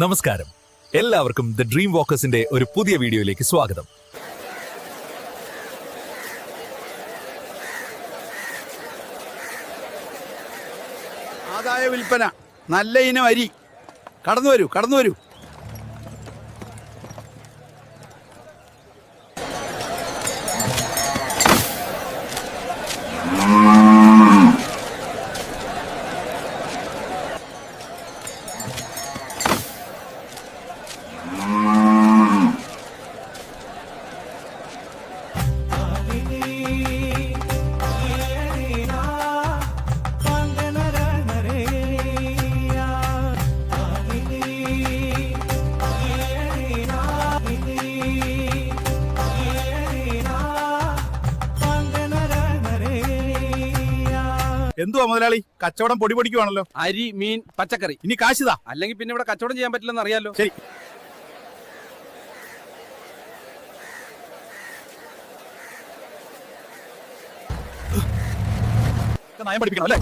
നമസ്കാരം, എല്ലാവർക്കും the dream വാക്കേഴ്സിന്റെ ഒരു പുതിയ വീഡിയോയിലേക്ക് സ്വാഗതം. ആദായ വിൽപ്പന, നല്ല ഇനം അരി. കടന്നു വരൂ, കടന്നു വരൂ. എന്തുവാ മുതലാളി, കച്ചവടം പൊടി പൊടിക്കുവാണല്ലോ. അരി, മീൻ, പച്ചക്കറി. ഇനി കാശിതാ, അല്ലെങ്കിൽ പിന്നെ ഇവിടെ കച്ചവടം ചെയ്യാൻ പറ്റില്ലെന്ന് അറിയാലോ. ശരി. നയം പഠിപ്പിക്കണം അല്ലേ?